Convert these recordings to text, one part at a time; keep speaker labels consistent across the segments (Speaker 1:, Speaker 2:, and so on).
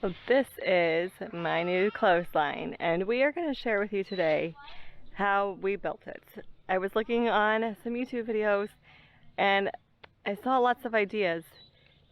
Speaker 1: So this is my new clothesline, and we are going to share with you today how we built it. I was looking on some YouTube videos and I saw lots of ideas,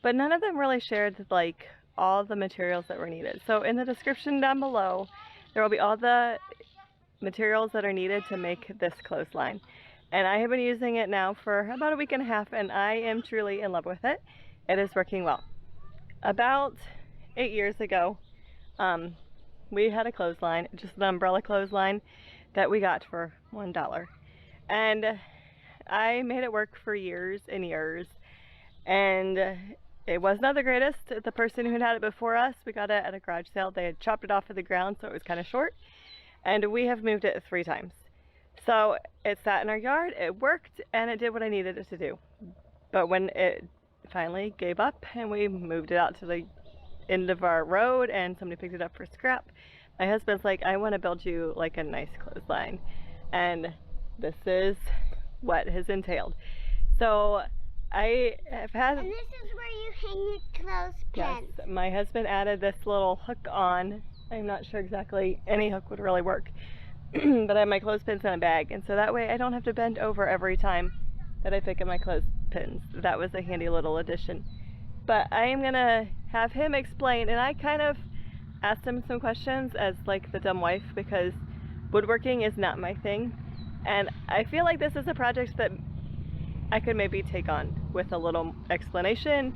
Speaker 1: but none of them really shared like all the materials that were needed. So in the description down below, there will be all the materials that are needed to make this clothesline. And I have been using it now for about a week and a half, and I am truly in love with it. It is working well. About 8 years ago, we had a clothesline, just an umbrella clothesline that we got for $1. And I made it work for years and years. And it was not the greatest. The person who had it before us, we got it at a garage sale. They had chopped it off of the ground, so it was kind of short. And we have moved it 3 times. So it sat in our yard, it worked, and it did what I needed it to do. But when it finally gave up and we moved it out to the end of our road and somebody picked it up for scrap, my husband's like, I want to build you like a nice clothesline. And this is what has entailed. So I have had...
Speaker 2: And this is where you hang your clothespins.
Speaker 1: Yes, my husband added this little hook on. I'm not sure exactly, any hook would really work. But I have my clothespins in a bag, and so that way I don't have to bend over every time that I pick up my clothespins. That was a handy little addition. But I am gonna have him explain, and I kind of asked him some questions as like the dumb wife, because woodworking is not my thing. And I feel like this is a project that I could maybe take on with a little explanation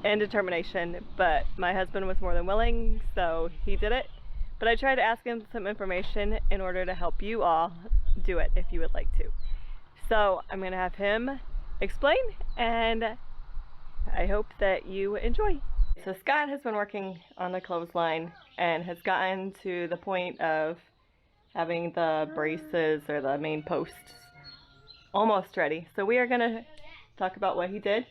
Speaker 1: and determination, but my husband was more than willing, so he did it. But I tried to ask him some information in order to help you all do it if you would like to. So I'm gonna have him explain, and I hope that you enjoy. So Scott has been working on the clothesline and has gotten to the point of having the braces or the main posts almost ready. So we are gonna talk about what he did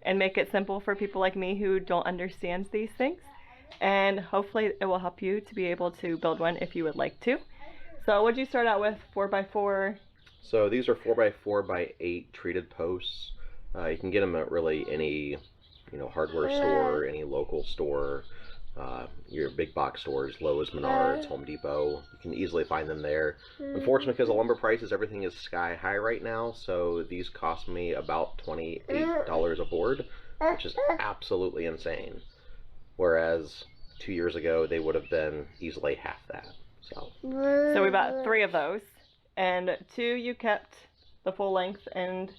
Speaker 1: and make it simple for people like me who don't understand these things. And hopefully it will help you to be able to build one if you would like to. So what'd you start out with? 4x4?
Speaker 3: So these are 4x4x8 treated posts. You can get them at really any, hardware store, any local store, your big box stores, Lowe's, Menards, Home Depot. You can easily find them there. Unfortunately, because of lumber prices, everything is sky high right now. So these cost me about $28 a board, which is absolutely insane. Whereas 2 years ago, they would have been easily half that. So
Speaker 1: we bought 3 of those, and 2 you kept the full length, and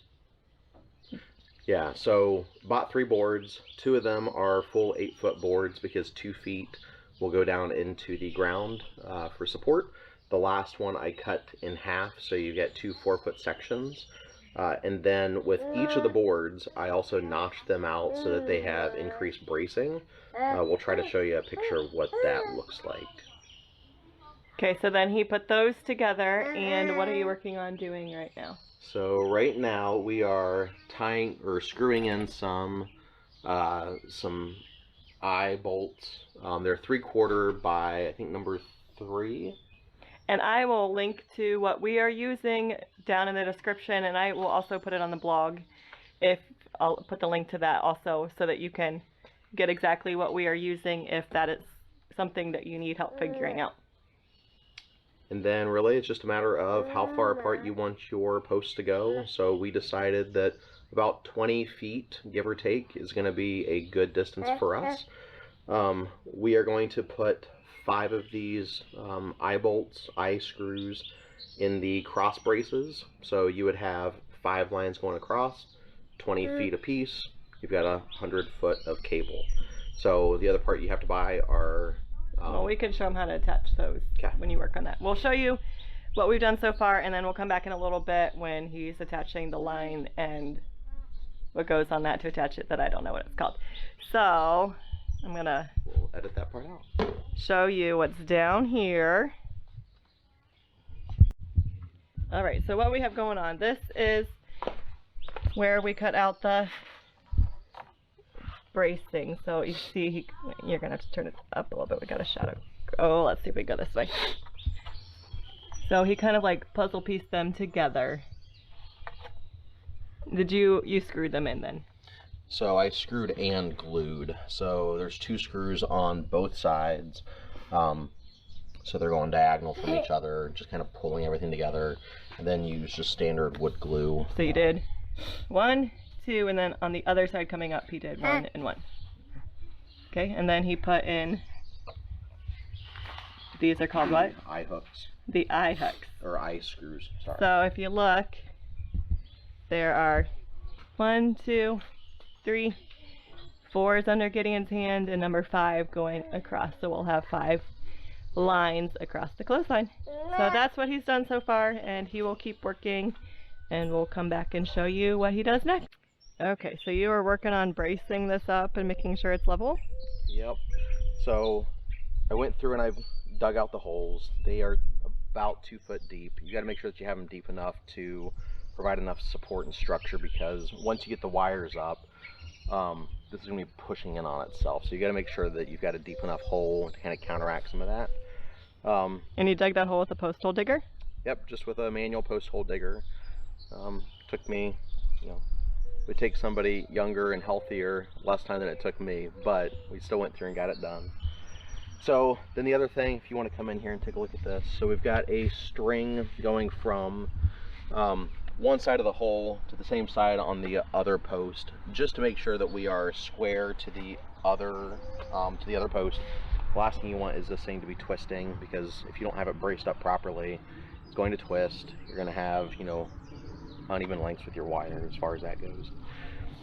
Speaker 3: yeah, so bought 3 boards. 2 of them are full 8-foot boards because 2 feet will go down into the ground for support. The last one I cut in half, so you get 2 4-foot sections. And then with each of the boards, I also notched them out so that they have increased bracing. We'll try to show you a picture of what that looks like.
Speaker 1: Okay, so then he put those together, and what are you working on doing right now?
Speaker 3: So right now we are tying or screwing in some eye bolts. They're 3/4 by I think number 3.
Speaker 1: And I will link to what we are using down in the description, and I will also put it on the blog. I'll put the link to that also, so that you can get exactly what we are using if that is something that you need help figuring out.
Speaker 3: And then really it's just a matter of how far apart you want your posts to go. So we decided that about 20 feet, give or take, is going to be a good distance for us. We are going to put 5 of these eye bolts, eye screws in the cross braces. So you would have 5 lines going across, 20 feet apiece. You've got 100 foot of cable. So the other part you have to buy are...
Speaker 1: well, we can show them how to attach those when you work on that. We'll show you what we've done so far, and then we'll come back in a little bit when he's attaching the line and what goes on that to attach it that I don't know what it's called. So I'm gonna
Speaker 3: edit that part out.
Speaker 1: Show you what's down here. Alright, so what we have going on, this is where we cut out the bracing. So you see, you're gonna have to turn it up a little bit. We got a shadow. Oh, let's see if we go this way. So he kind of like puzzle pieced them together. Did you screwed them in then?
Speaker 3: So I screwed and glued. So there's 2 screws on both sides. So they're going diagonal from each other, just kind of pulling everything together, and then use just standard wood glue.
Speaker 1: So you did 1, 2, and then on the other side coming up, he did 1 and 1. Okay, and then he put in, these are called what?
Speaker 3: Eye hooks.
Speaker 1: The eye hooks.
Speaker 3: Or eye screws, sorry.
Speaker 1: So if you look, there are 1, 2, 3, 4 is under Gideon's hand, and number 5 going across. So we'll have 5 lines across the clothesline. So that's what he's done so far, and he will keep working, and we'll come back and show you what he does next. Okay, so you are working on bracing this up and making sure it's level?
Speaker 3: Yep. So I went through and I've dug out the holes. They are about 2 foot deep. You got to make sure that you have them deep enough to provide enough support and structure, because once you get the wires up, this is going to be pushing in on itself. So you got to make sure that you've got a deep enough hole to kind of counteract some of that.
Speaker 1: And you dug that hole with a post hole digger?
Speaker 3: Yep, just with a manual post hole digger. Took me, you know, it would take somebody younger and healthier less time than it took me, but we still went through and got it done. So then the other thing, if you want to come in here and take a look at this, so we've got a string going from one side of the hole to the same side on the other post, just to make sure that we are square to the other post. The last thing you want is this thing to be twisting, because if you don't have it braced up properly, it's going to twist. You're going to have, you know, uneven lengths with your wire as far as that goes.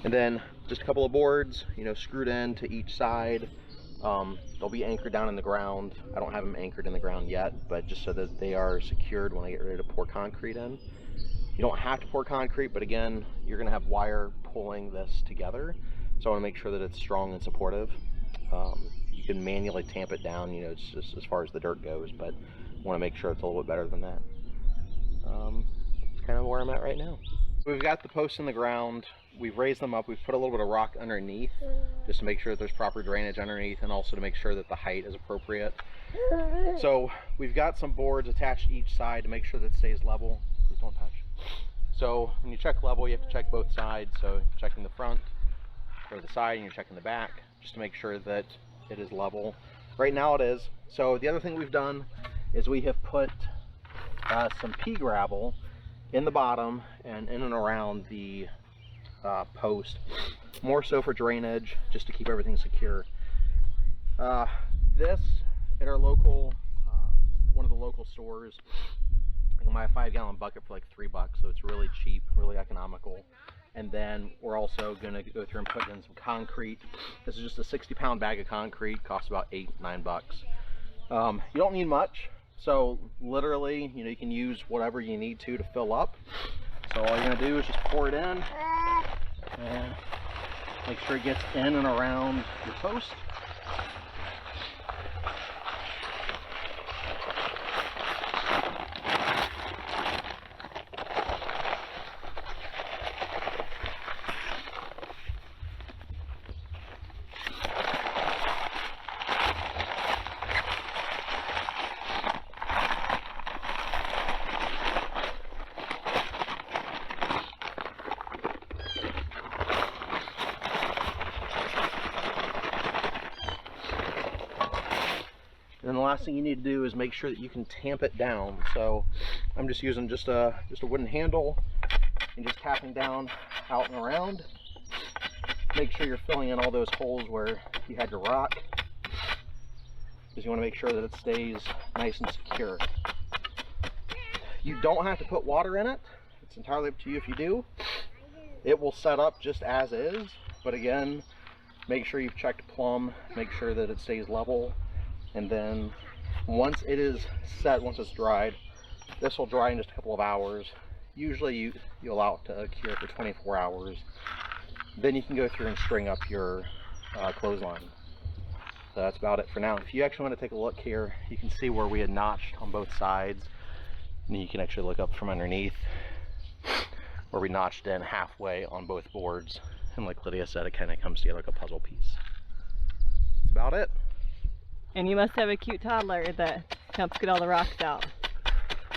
Speaker 3: And then just a couple of boards, you know, screwed in to each side. They'll be anchored down in the ground. I don't have them anchored in the ground yet, but just so that they are secured when I get ready to pour concrete in. You don't have to pour concrete, but again, you're going to have wire pulling this together, so I want to make sure that it's strong and supportive. You can manually tamp it down, you know, just as far as the dirt goes, but I want to make sure it's a little bit better than that. It's kind of where I'm at right now. We've got the posts in the ground. We've raised them up. We've put a little bit of rock underneath just to make sure that there's proper drainage underneath, and also to make sure that the height is appropriate. So we've got some boards attached to each side to make sure that it stays level. Please don't touch. So when you check level, you have to check both sides. So you're checking the front or the side, and you're checking the back just to make sure that it is level. Right now it is. So the other thing we've done is we have put some pea gravel in the bottom and in and around the post, more so for drainage, just to keep everything secure. This at our local, one of the local stores, I can buy a 5-gallon bucket for like $3, so it's really cheap, really economical. And then we're also going to go through and put in some concrete. This is just a 60-pound bag of concrete, costs about $8-9. You don't need much, so literally, you know, you can use whatever you need to fill up. So all you're going to do is just pour it in and make sure it gets in and around your post. And then the last thing you need to do is make sure that you can tamp it down. So I'm just using just a wooden handle and just tapping down out and around. Make sure you're filling in all those holes where you had your rock, because you want to make sure that it stays nice and secure. You don't have to put water in it. It's entirely up to you if you do. It will set up just as is, but again, make sure you've checked plumb, make sure that it stays level. And then once it is set, once it's dried, this will dry in just a couple of hours. Usually you allow it to cure for 24 hours. Then you can go through and string up your clothesline. So that's about it for now. If you actually want to take a look here, you can see where we had notched on both sides. And you can actually look up from underneath where we notched in halfway on both boards. And like Lydia said, it kind of comes together like a puzzle piece. That's about it.
Speaker 1: And you must have a cute toddler that helps get all the rocks out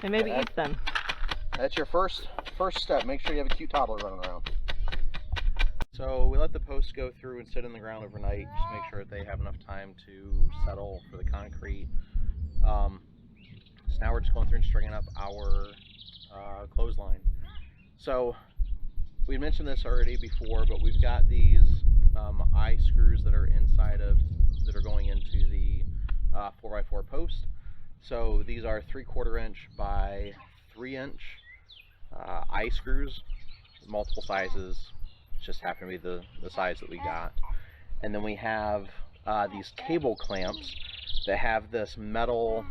Speaker 1: and maybe eats them.
Speaker 3: That's your first step. Make sure you have a cute toddler running around. So we let the posts go through and sit in the ground overnight just to make sure that they have enough time to settle for the concrete. So now we're just going through and stringing up our clothesline. So we mentioned this already before, but we've got these eye screws that are that are going into the 4x4 post. So these are 3/4 inch by 3 inch eye screws, multiple sizes. Just happen to be the size that we got. And then we have these cable clamps that have this metal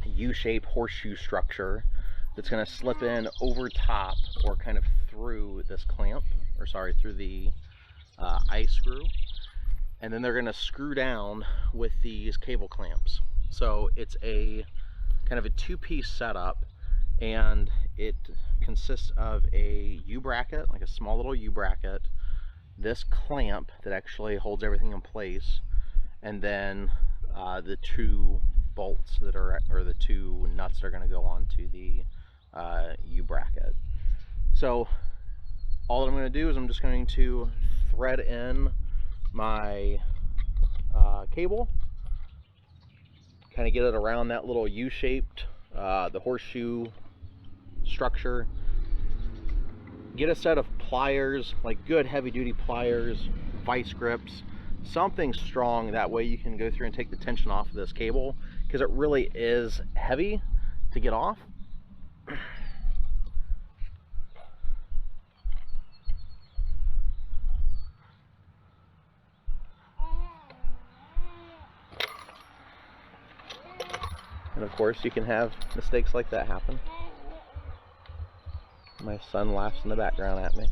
Speaker 3: U-shaped horseshoe structure that's going to slip in over top or kind of through this clamp, or sorry, through the eye screw. And then they're going to screw down with these cable clamps. So it's a kind of a two-piece setup, and it consists of a U-bracket, like a small little U-bracket, this clamp that actually holds everything in place, and then the two bolts that are, or the two nuts that are going to go onto the U-bracket. So all that I'm going to do is I'm just going to thread in my cable, kind of get it around that little U-shaped, the horseshoe structure. Get a set of pliers, like good heavy-duty pliers, vice grips, something strong, that way you can go through and take the tension off of this cable, because it really is heavy to get off. And of course you can have mistakes like that happen. My son laughs in the background at me.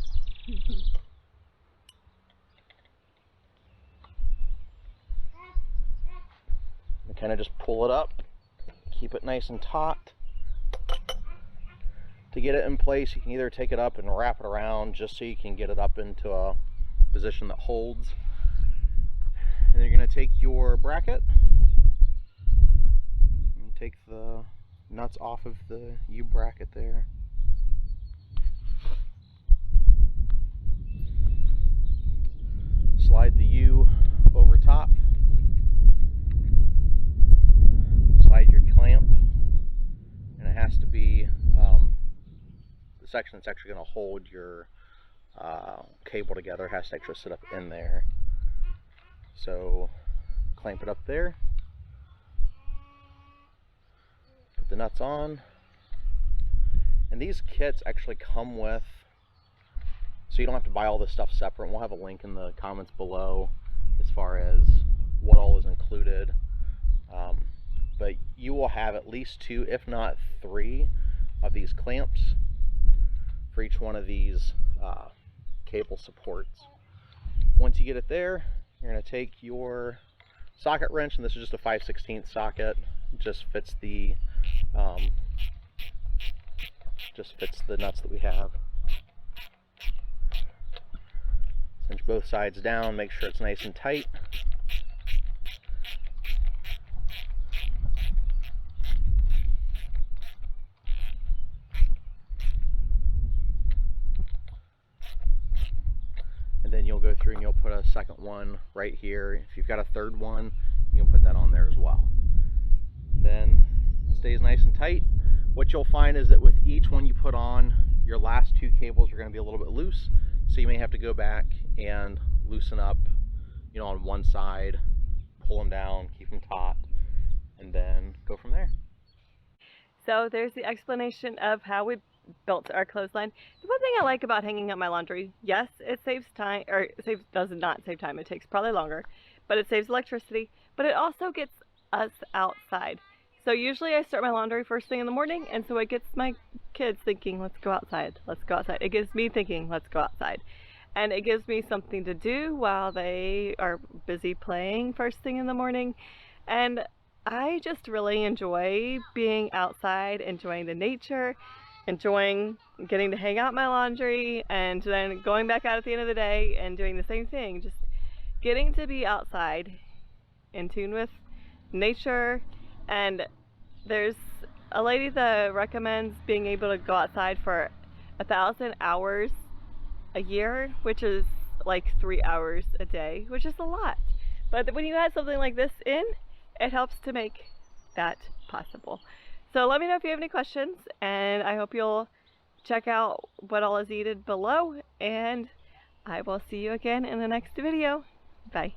Speaker 3: I kind of just pull it up, keep it nice and taut. To get it in place, you can either take it up and wrap it around just so you can get it up into a position that holds. And then you're going to take your bracket and take the nuts off of the U-bracket there. Slide the U over top, slide your clamp, and it has to be the section that's actually going to hold your cable together has to actually sit up in there. So clamp it up there, put the nuts on, and these kits actually come with, so you don't have to buy all this stuff separate. We'll have a link in the comments below as far as what all is included. But you will have at least 2, if not 3, of these clamps for each one of these cable supports. Once you get it there, you're going to take your socket wrench, and this is just a 5/16 socket. It just fits the nuts that we have. Cinch both sides down, make sure it's nice and tight. And then you'll go through and you'll put a second one right here. If you've got a third one, you can put that on there as well. Then it stays nice and tight. What you'll find is that with each one you put on, your last 2 cables are going to be a little bit loose. So you may have to go back and loosen up, you know, on one side, pull them down, keep them taut, and then go from there.
Speaker 1: So there's the explanation of how we built our clothesline. The one thing I like about hanging up my laundry, yes, it saves time, or does not save time, it takes probably longer, but it saves electricity, but it also gets us outside. So usually I start my laundry first thing in the morning, and so it gets my kids thinking, let's go outside, let's go outside. It gets me thinking, let's go outside. And it gives me something to do while they are busy playing first thing in the morning. And I just really enjoy being outside, enjoying the nature, enjoying getting to hang out my laundry, and then going back out at the end of the day and doing the same thing. Just getting to be outside, in tune with nature. And there's a lady that recommends being able to go outside for 1,000 hours a year, which is like 3 hours a day, which is a lot. But when you add something like this in, it helps to make that possible. So let me know if you have any questions, and I hope you'll check out what all is needed below, and I will see you again in the next video. Bye.